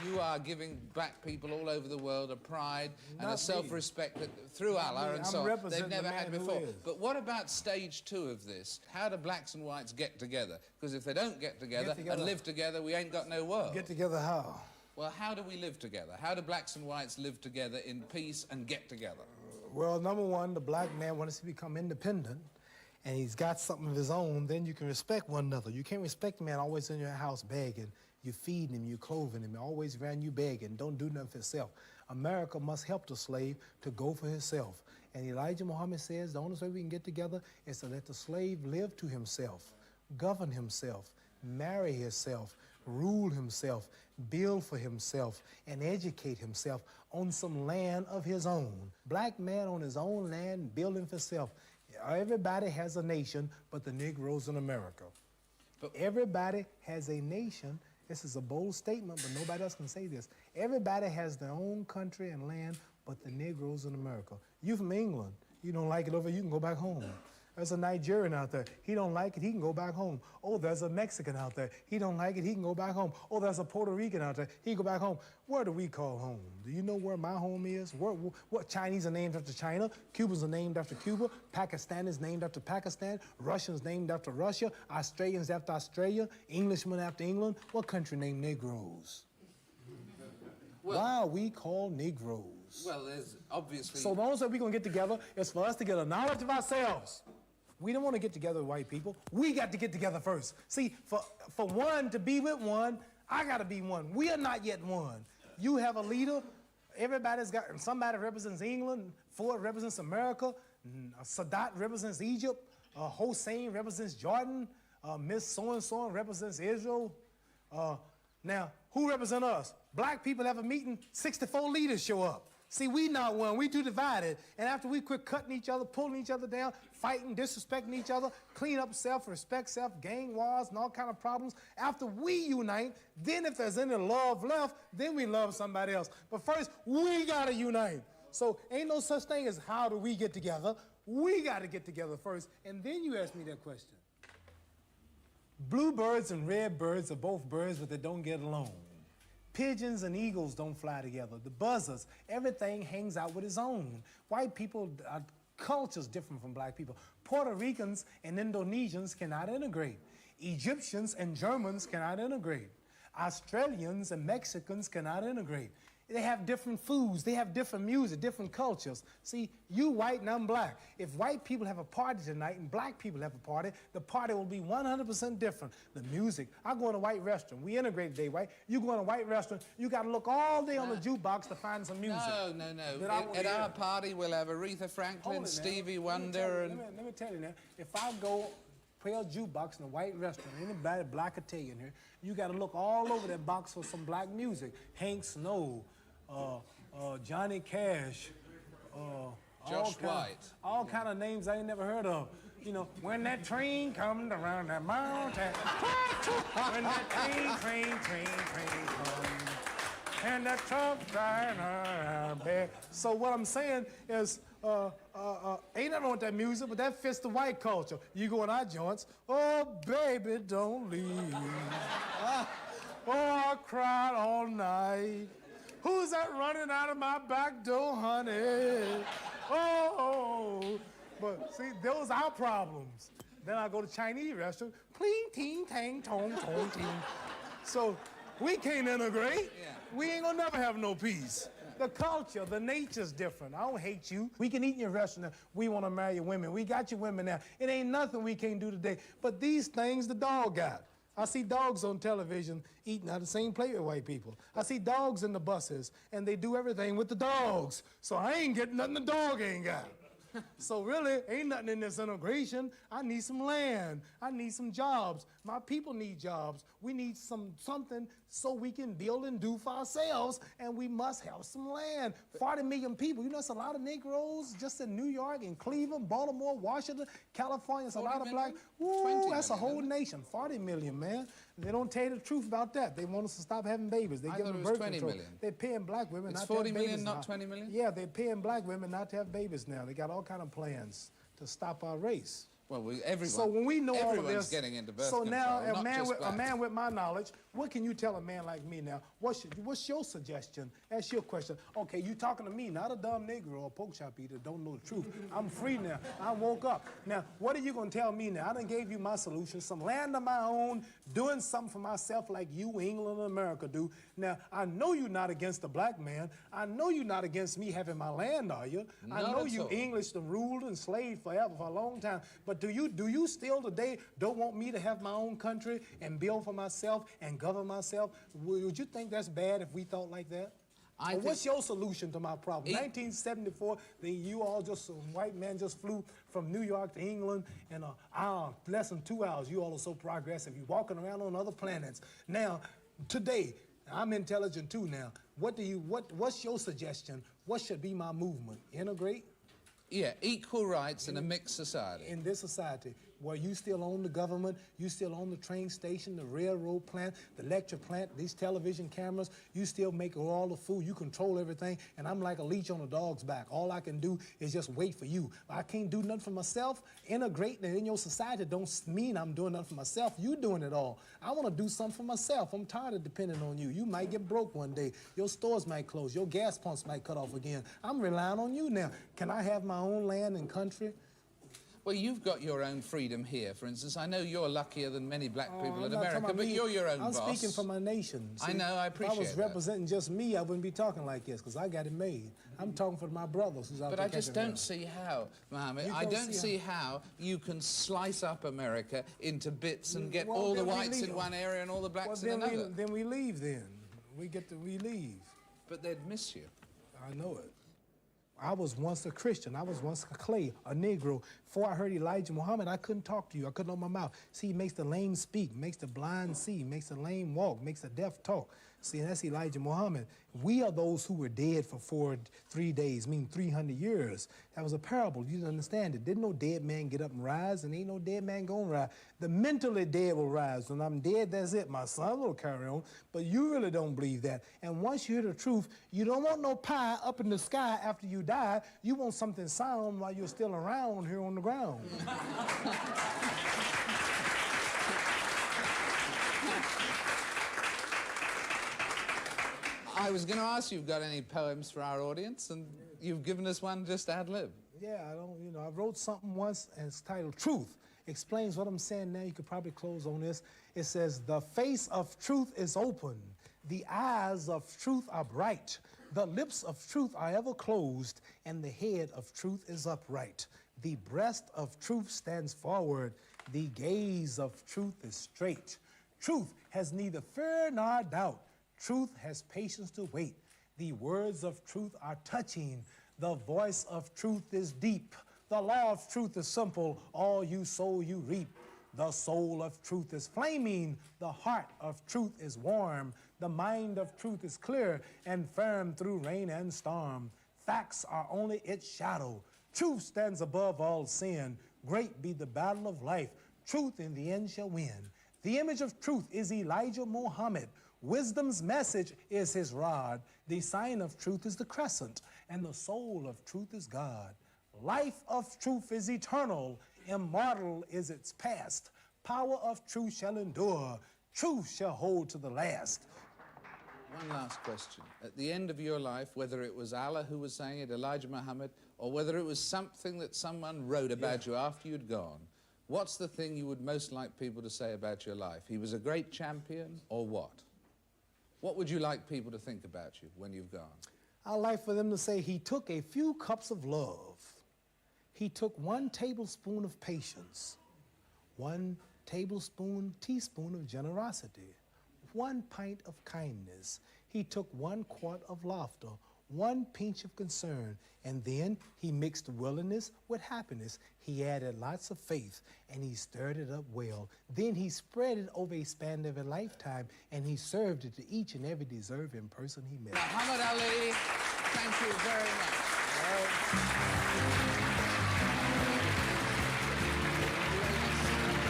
you are giving black people all over the world a pride and a self-respect that through Allah and so on they've never had before. But what about stage 2 of this? How do blacks and whites get together? Because if they don't get together and live together, we ain't got no world. Get together how? Well, how do we live together? How do blacks and whites live together in peace and get together? Well, number one, the black man wants to become independent, and he's got something of his own, then you can respect one another. You can't respect a man always in your house begging. You feeding him, you clothing him, always around you begging. Don't do nothing for himself. America must help the slave to go for himself. And Elijah Muhammad says the only way we can get together is to let the slave live to himself, govern himself, marry himself, rule himself, build for himself, and educate himself on some land of his own. Black man on his own land, building for himself. Everybody has a nation but the Negroes in America. But everybody has a nation. This is a bold statement, but nobody else can say this. Everybody has their own country and land but the Negroes in America. You from England, you don't like it over, you can go back home. There's a Nigerian out there. He don't like it, he can go back home. Oh, there's a Mexican out there. He don't like it, he can go back home. Oh, there's a Puerto Rican out there. He can go back home. Where do we call home? Do you know where my home is? What Chinese are named after China? Cubans are named after Cuba. Pakistanis named after Pakistan. Russians named after Russia. Australians after Australia. Englishmen after England. What country named Negroes? Well, why are we called Negroes? Well, there's obviously... So the only way we're going to get together is for us to get a knowledge of ourselves. We don't want to get together with white people. We got to get together first. See, for one to be with one, I got to be one. We are not yet one. You have a leader. Everybody's got... Somebody represents England. Ford represents America. Sadat represents Egypt. Hossein represents Jordan. Miss So-and-so represents Israel. Now, who represent us? Black people have a meeting, 64 leaders show up. See, we not one, we too divided. And after we quit cutting each other, pulling each other down, fighting, disrespecting each other, clean up self, respect self, gang wars and all kind of problems, after we unite, then if there's any love left, then we love somebody else. But first, we gotta unite. So ain't no such thing as how do we get together. We gotta get together first, and then you ask me that question. Bluebirds and redbirds are both birds, but they don't get along. Pigeons and eagles don't fly together. The buzzards, everything hangs out with its own. White people, culture's different from black people. Puerto Ricans and Indonesians cannot integrate. Egyptians and Germans cannot integrate. Australians and Mexicans cannot integrate. They have different foods, they have different music, different cultures. See, you white and I'm black. If white people have a party tonight and black people have a party, the party will be 100% different. The music, I go in a white restaurant, we integrate today, right? You go in a white restaurant, you gotta look all day on the jukebox to find some music. No. At our party, we'll have Aretha Franklin, Stevie Wonder, and... Let me tell you now, if I go play a jukebox in a white restaurant, anybody black Italian here, you gotta look all over that box for some black music. Hank Snow, Johnny Cash, Josh White. All kind of names I ain't never heard of. You know, when that train comes around that mountain, when that train comes, and that truck driving around back. So what I'm saying is, ain't nothing with that music, but that fits the white culture. You go in our joints, oh baby, don't leave. Oh, I cried all night. Who's that running out of my back door, honey? Oh, but see, those are our problems. Then I go to Chinese restaurant, pling, ting, tang, tong, tong, ting. So we can't integrate. Yeah. We ain't gonna never have no peace. The culture, the nature's different. I don't hate you. We can eat in your restaurant. We want to marry your women. We got your women now. It ain't nothing we can't do today. But these things the dog got. I see dogs on television eating out of the same plate with white people. I see dogs in the buses, and they do everything with the dogs. So I ain't getting nothing the dog ain't got. So really, ain't nothing in this integration. I need some land. I need some jobs. My people need jobs. We need something so we can build and do for ourselves, and we must have some land. 40 million people. You know, it's a lot of Negroes just in New York, in Cleveland, Baltimore, Washington, California. It's a lot of black. Ooh, that's a whole nation. 40 million, man. They don't tell you the truth about that. They want us to stop having babies. They give them birth control. They're paying black women not to have babies. It's 40 million, not 20 million? Yeah, they're paying black women not to have babies now. They got all kind of plans to stop our race. Well, everyone. So when we know all of this, getting into birth so control, now a not man with my knowledge, what can you tell a man like me now? What's your suggestion? That's your question. Okay, you talking to me, not a dumb Negro or pork chop eater, don't know the truth. I'm free now. I woke up. Now, what are you gonna tell me now? I done gave you my solution, some land of my own, doing something for myself like you, England, and America do. Now, I know you're not against the black man. I know you're not against me having my land, are you? I know you English done ruled and slaved forever for a long time. But do you still today don't want me to have my own country and build for myself and govern myself? Would you think that's bad if we thought like that? What's your solution to my problem? 1974, you all just, white man just flew from New York to England in an hour, less than 2 hours. You all are so progressive. You're walking around on other planets. Now, today, I'm intelligent too now. What's your suggestion? What should be my movement? Integrate? Yeah, equal rights in a mixed society. In this society, where you still own the government, you still own the train station, the railroad plant, the lecture plant, these television cameras, you still make all the food, you control everything, and I'm like a leech on a dog's back. All I can do is just wait for you. I can't do nothing for myself. Integrating in your society don't mean I'm doing nothing for myself. You doing it all. I want to do something for myself. I'm tired of depending on you. You might get broke one day. Your stores might close. Your gas pumps might cut off again. I'm relying on you now. Can I have my own land and country? Well, you've got your own freedom here, for instance. I know you're luckier than many black people in America, but you're your own boss. I'm speaking for my nation. See, I know, I appreciate that. If I was representing just me, I wouldn't be talking like this, because I got it made. I'm talking for my brothers who's out there. But I just don't see how, Mohammed, I don't see how you can slice up America into bits and get all the whites in one area and all the blacks in another. Then we leave then. We leave. But they'd miss you. I know it. I was once a Christian. I was once a clay, a Negro. Before I heard Elijah Muhammad, I couldn't talk to you. I couldn't open my mouth. See, he makes the lame speak, makes the blind see, makes the lame walk, makes the deaf talk. See, and that's Elijah Muhammad. We are those who were dead for 3 days, meaning 300 years. That was a parable. You didn't understand it. Didn't no dead man get up and rise, and ain't no dead man gonna rise. The mentally dead will rise. When I'm dead, that's it. My son will carry on. But you really don't believe that. And once you hear the truth, you don't want no pie up in the sky after you die. You want something sound while you're still around here on the ground. I was going to ask you if you've got any poems for our audience, and you've given us one just ad lib. Yeah, I wrote something once, and it's titled Truth. Explains what I'm saying now. You could probably close on this. It says, the face of truth is open. The eyes of truth are bright. The lips of truth are ever closed, and the head of truth is upright. The breast of truth stands forward. The gaze of truth is straight. Truth has neither fear nor doubt. Truth has patience to wait. The words of truth are touching. The voice of truth is deep. The law of truth is simple. All you sow, you reap. The soul of truth is flaming. The heart of truth is warm. The mind of truth is clear and firm through rain and storm. Facts are only its shadow. Truth stands above all sin. Great be the battle of life. Truth in the end shall win. The image of truth is Elijah Muhammad. Wisdom's message is his rod. The sign of truth is the crescent, and the soul of truth is God. Life of truth is eternal. Immortal is its past. Power of truth shall endure. Truth shall hold to the last. One last question. At the end of your life, whether it was Allah who was saying it, Elijah Muhammad, or whether it was something that someone wrote about you after you'd gone, what's the thing you would most like people to say about your life? He was a great champion, or what? What would you like people to think about you when you've gone? I'd like for them to say he took a few cups of love. He took 1 tablespoon of patience, 1 teaspoon of generosity, 1 pint of kindness. He took 1 quart of laughter, 1 pinch of concern, and then he mixed willingness with happiness. He added lots of faith, and he stirred it up well. Then he spread it over a span of a lifetime, and he served it to each and every deserving person he met. Muhammad Ali, thank you very much.